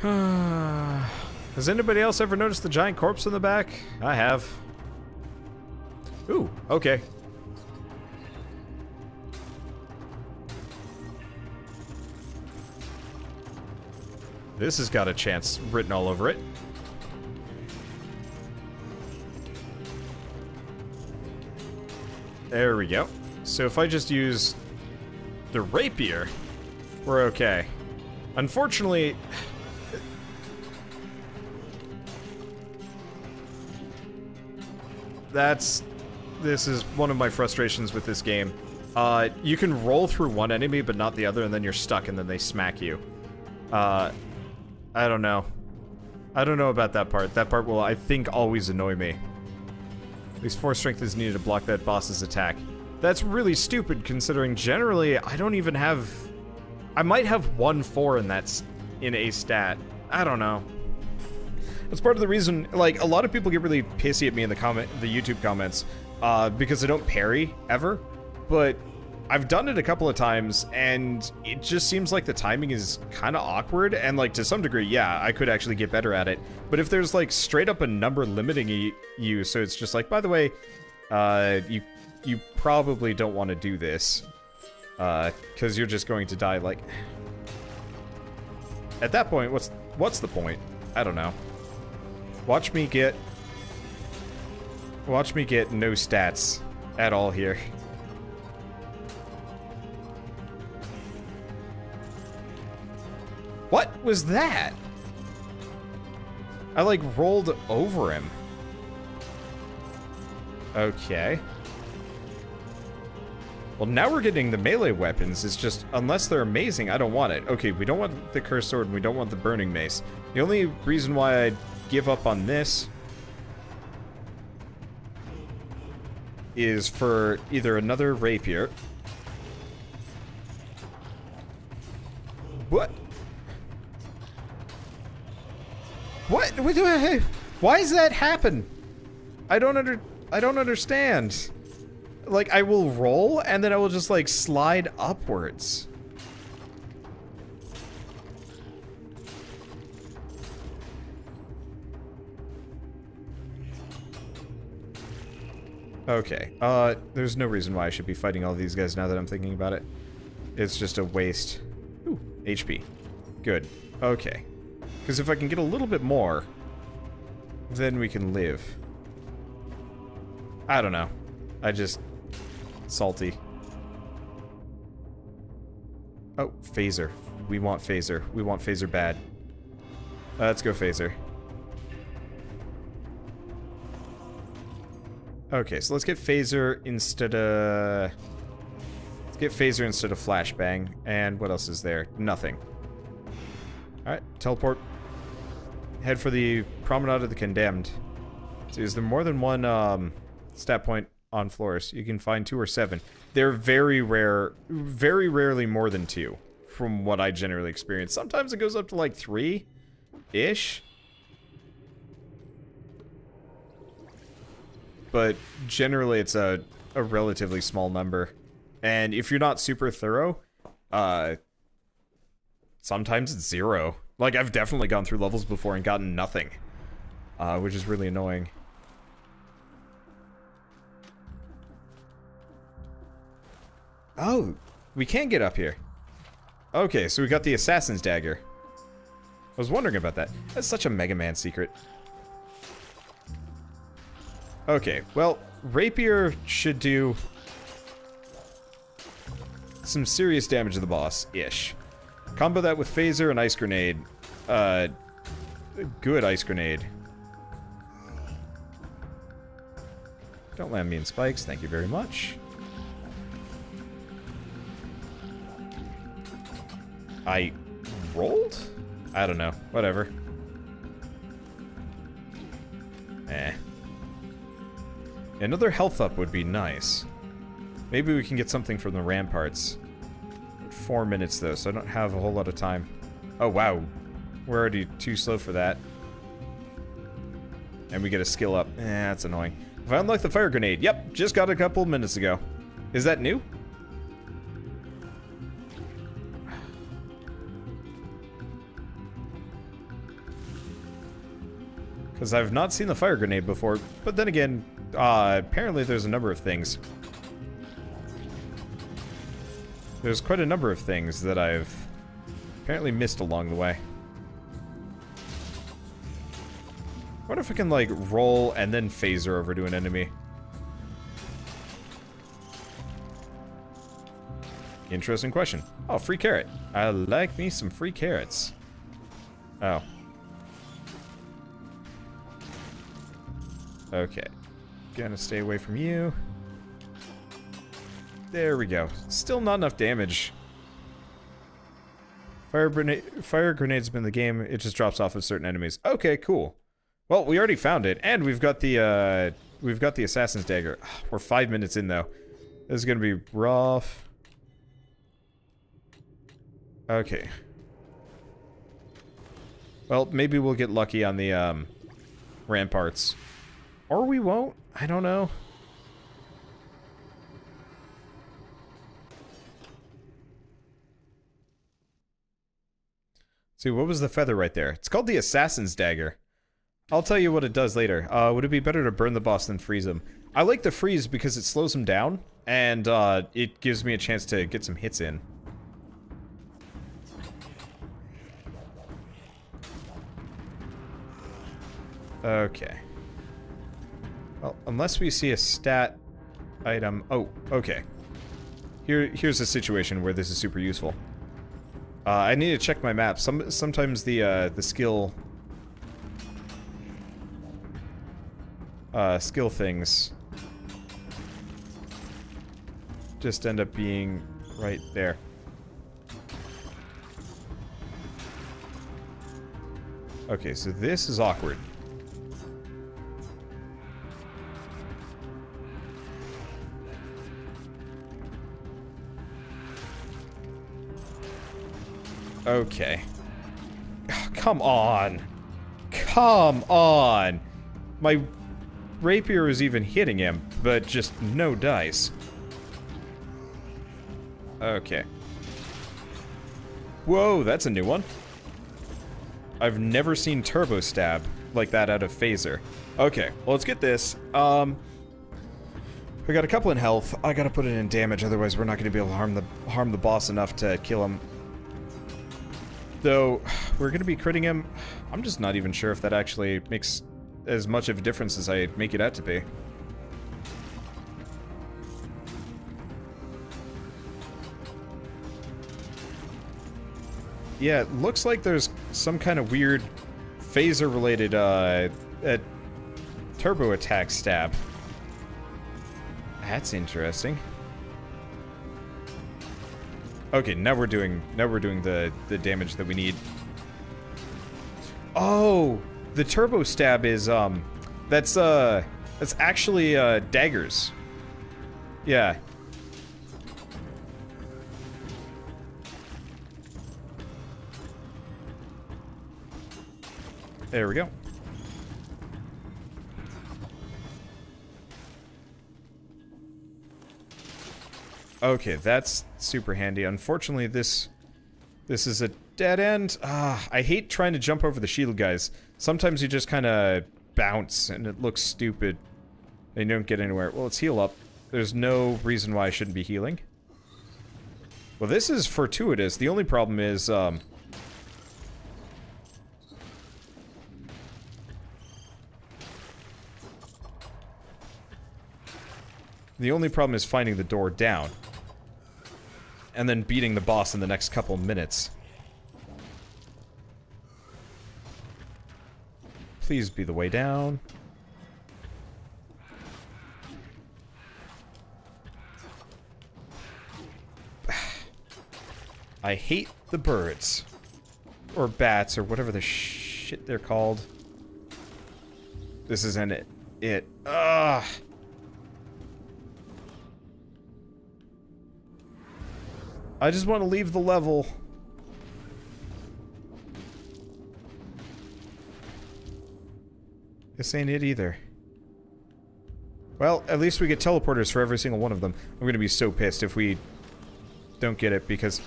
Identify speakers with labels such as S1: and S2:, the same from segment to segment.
S1: Has anybody else ever noticed the giant corpse in the back? I have. Ooh, okay. This has got a chance written all over it. There we go. So if I just use the rapier, we're okay. Unfortunately, this is one of my frustrations with this game. You can roll through one enemy but not the other, and then you're stuck and then they smack you. I don't know. I don't know about that part. That part will, I think, always annoy me. At least 4 strength is needed to block that boss's attack. That's really stupid considering generally I don't even have... I might have 1 4 in a stat. I don't know. That's part of the reason, like, a lot of people get really pissy at me in the YouTube comments, because I don't parry, ever. But I've done it a couple of times, and it just seems like the timing is kind of awkward, and, like, to some degree, yeah, I could actually get better at it. But if there's, like, straight up a number limiting you, so it's just like, by the way, you probably don't want to do this, because you're just going to die, like... At that point, what's the point? I don't know. Watch me get no stats at all here. What was that? I, like, rolled over him. Okay. Well, now we're getting the melee weapons. It's just, unless they're amazing, I don't want it. Okay, we don't want the cursed sword and we don't want the burning mace. The only reason why I'd give up on this is for either another rapier. What? What? Why does that happen? I don't understand. Like, I will roll, and then I will just, like, slide upwards. Okay, there's no reason why I should be fighting all these guys now that I'm thinking about it. It's just a waste. Ooh, HP. Good. Okay. Because if I can get a little bit more, then we can live. I don't know. I just... salty. Oh, phaser. We want phaser. We want phaser bad. Let's go phaser. Okay, so let's get phaser instead of... Let's get phaser instead of flashbang. And what else is there? Nothing. Alright, teleport. Head for the Promenade of the Condemned. So is there more than one stat point on floors? You can find 2 or 7. They're very rare, very rarely more than 2, from what I generally experience. Sometimes it goes up to like 3-ish. But generally it's a relatively small number. And if you're not super thorough, sometimes it's 0. Like, I've definitely gone through levels before and gotten nothing. Which is really annoying. Oh, we can get up here. Okay, so we got the Assassin's Dagger. I was wondering about that. That's such a Mega Man secret. Okay, well, Rapier should do some serious damage to the boss-ish. Combo that with Phaser and Ice Grenade. Good Ice Grenade. Don't land me in spikes, thank you very much. I rolled? I don't know. Whatever. Eh. Another health up would be nice. Maybe we can get something from the ramparts. 4 minutes though, so I don't have a whole lot of time. Oh wow. We're already too slow for that. And we get a skill up. Eh, that's annoying. If I unlock the fire grenade. Yep, just got it a couple minutes ago. Is that new? Because I've not seen the fire grenade before, but then again, apparently there's a number of things. There's quite a number of things that I've apparently missed along the way. I wonder if I can, like, roll and then phaser over to an enemy. Interesting question. Oh, free carrot. I like me some free carrots. Oh. Okay. Gonna stay away from you. There we go. Still not enough damage. Fire grenade's been in the game. It just drops off of certain enemies. Okay, cool. Well, we already found it, and we've got the assassin's dagger. We're 5 minutes in though. This is gonna be rough. Okay. Well, maybe we'll get lucky on the ramparts. Or we won't. I don't know. See, what was the feather right there? It's called the assassin's dagger. I'll tell you what it does later. Would it be better to burn the boss than freeze him? I like the freeze because it slows him down, and it gives me a chance to get some hits in. Okay. Well, unless we see a stat item... Oh, okay. Here's a situation where this is super useful. I need to check my map. Sometimes the skill... skill things just end up being right there. Okay, so this is awkward. Okay. Come on. Come on. My rapier is even hitting him, but just no dice. Okay. Whoa, that's a new one. I've never seen turbo stab like that out of phaser. Okay, well, let's get this. We got a couple in health. I gotta put it in damage, otherwise we're not gonna be able to harm the boss enough to kill him. Though, we're gonna be critting him. I'm just not even sure if that actually makes as much of a difference as I make it out to be. Yeah, it looks like there's some kind of weird phaser-related, turbo attack stab. That's interesting. Okay, now we're doing the damage that we need. Oh, the turbo stab is that's actually daggers. Yeah. There we go. Okay, that's super handy. Unfortunately, this is a dead end. I hate trying to jump over the shield guys. Sometimes you just kind of bounce and it looks stupid. And you don't get anywhere. Well, let's heal up. There's no reason why I shouldn't be healing. Well, this is fortuitous. The only problem is, finding the door down. And then beating the boss in the next couple minutes. Please be the way down. I hate the birds. Or bats, or whatever the shit they're called. This isn't it. Ugh. I just want to leave the level. This ain't it either. Well, at least we get teleporters for every single one of them. I'm gonna be so pissed if we don't get it, because...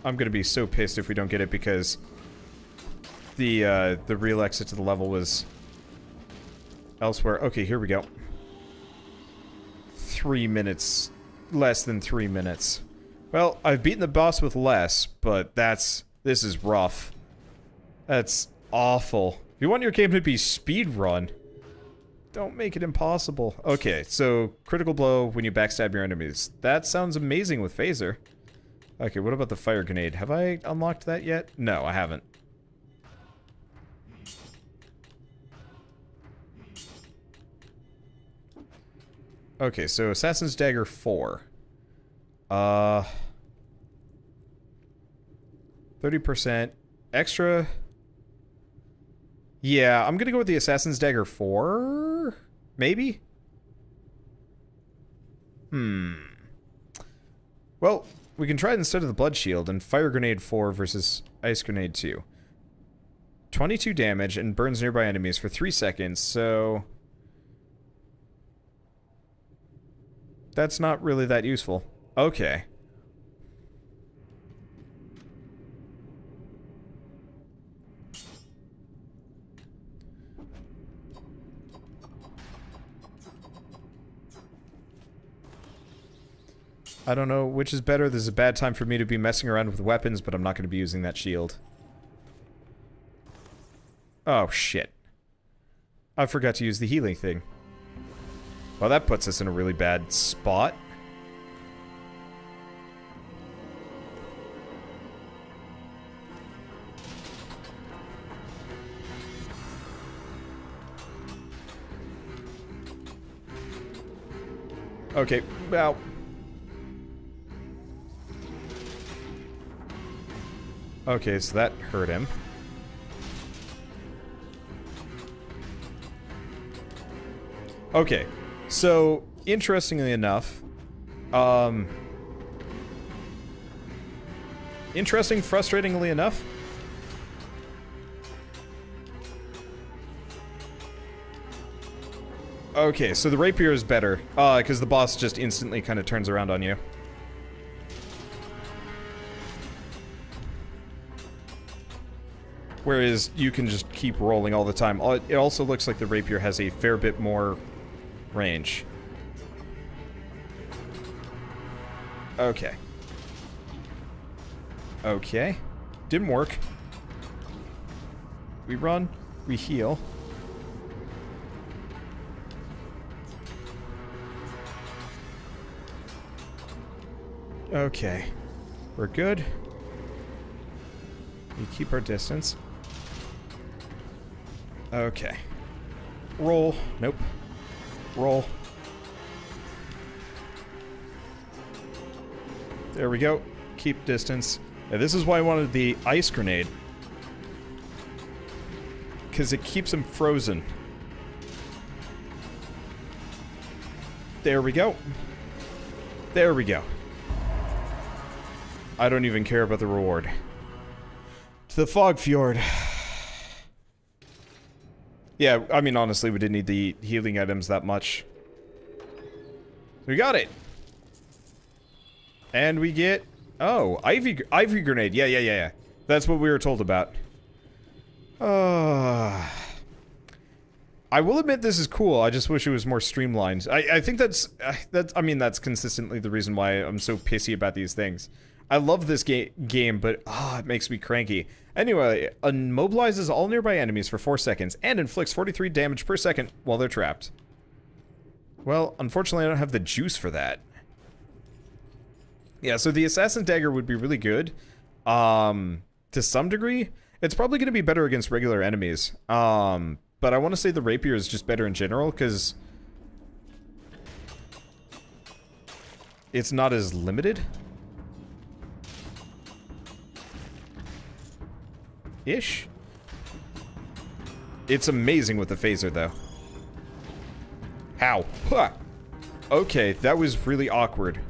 S1: I'm gonna be so pissed if we don't get it because the real exit to the level was elsewhere. Okay, here we go. 3 minutes. Less than 3 minutes. Well, I've beaten the boss with less, but this is rough. That's awful. If you want your game to be speedrun, don't make it impossible. Okay, so critical blow when you backstab your enemies. That sounds amazing with phaser. Okay, what about the fire grenade? Have I unlocked that yet? No, I haven't. Okay, so Assassin's Dagger 4. 30% extra. Yeah, I'm gonna go with the Assassin's Dagger 4? Maybe? Well, we can try it instead of the Blood Shield and Fire Grenade 4 versus Ice Grenade 2. 22 damage and burns nearby enemies for 3 seconds, so... that's not really that useful. Okay. I don't know which is better. This is a bad time for me to be messing around with weapons, but I'm not going to be using that shield. Oh, shit. I forgot to use the healing thing. Well, that puts us in a really bad spot. Okay, well... okay, so that hurt him. Okay, so, interestingly enough, frustratingly enough, okay, so the rapier is better, because the boss just instantly kind of turns around on you. Whereas you can just keep rolling all the time. It also looks like the rapier has a fair bit more range. Okay. Okay. Didn't work. We run, we heal. Okay. We're good. We keep our distance. Okay. Roll. Nope. Roll. There we go. Keep distance. Now, this is why I wanted the ice grenade. Because it keeps him frozen. There we go. There we go. I don't even care about the reward. To the Fog Fjord. Yeah, I mean, honestly, we didn't need the healing items that much. We got it! And we get... oh, Ivy Grenade. Yeah. That's what we were told about. I will admit this is cool, I just wish it was more streamlined. I think that's I mean, that's consistently the reason why I'm so pissy about these things. I love this game, but it makes me cranky. Anyway, immobilizes all nearby enemies for 4 seconds and inflicts 43 damage per second while they're trapped. Well, unfortunately I don't have the juice for that. Yeah, so the Assassin Dagger would be really good. To some degree. It's probably going to be better against regular enemies. But I want to say the Rapier is just better in general, because it's not as limited. Ish. It's amazing with the phaser, though. How? Huh. Okay, that was really awkward.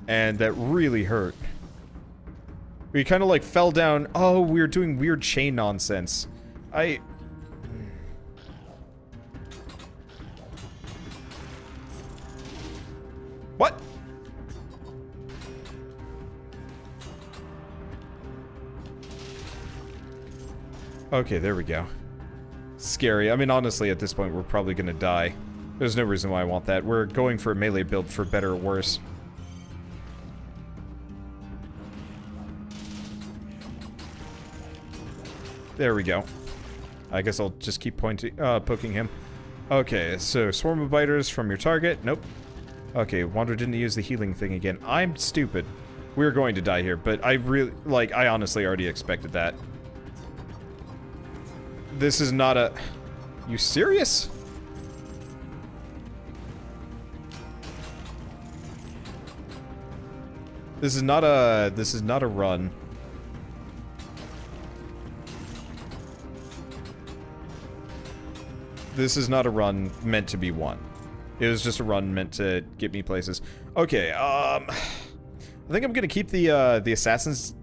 S1: And that really hurt. We kind of like fell down. Oh, we were doing weird chain nonsense. Okay, there we go. Scary. I mean, honestly, at this point, we're probably gonna die. There's no reason why I want that. We're going for a melee build for better or worse. There we go. I guess I'll just keep poking him. Okay, so swarm of biters from your target. Nope. Okay, Wander didn't use the healing thing again. I'm stupid. We're going to die here, but I really, like, I honestly already expected that. This is not a... You serious? This is not a run. This is not a run meant to be won. It was just a run meant to get me places. Okay, I think I'm gonna keep the assassin's...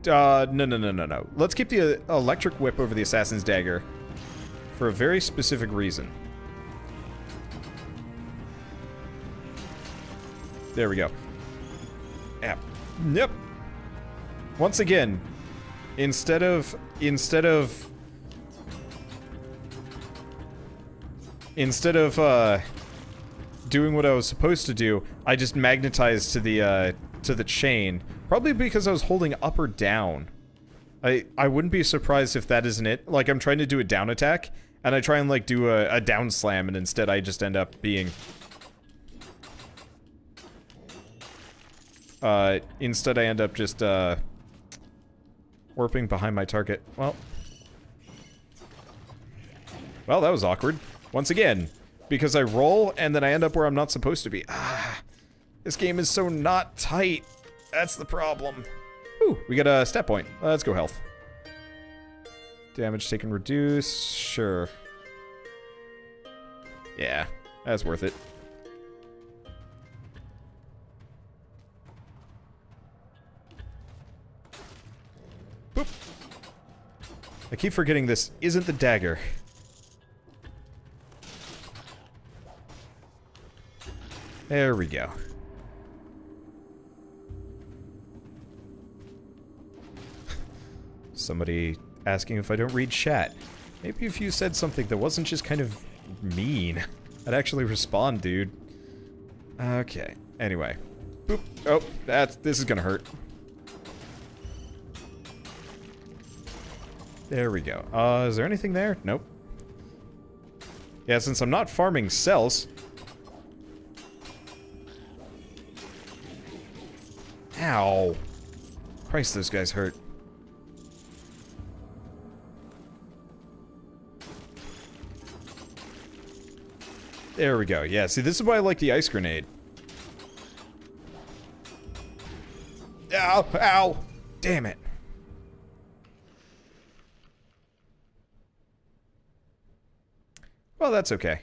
S1: No. Let's keep the electric whip over the assassin's dagger for a very specific reason. There we go. Yep. Once again, instead of doing what I was supposed to do, I just magnetized to the chain. Probably because I was holding up or down. I wouldn't be surprised if that isn't it. Like, I'm trying to do a down attack, and I try and, like, do a down slam, and instead I just end up being... instead I end up just, warping behind my target. Well, that was awkward. Once again, because I roll, and then I end up where I'm not supposed to be. Ah, this game is so not tight. That's the problem. Ooh, we got a stat point. Let's go health. Damage taken reduce. Sure. Yeah, that's worth it. Boop. I keep forgetting this isn't the dagger. There we go. Somebody asking if I don't read chat. Maybe if you said something that wasn't just kind of mean, I'd actually respond, dude. Okay. Anyway. Boop. Oh, this is gonna hurt. There we go. Is there anything there? Nope. Yeah, since I'm not farming cells... Ow. Christ, those guys hurt. There we go. Yeah, see, this is why I like the ice grenade. Ow! Ow! Damn it. Well, that's okay.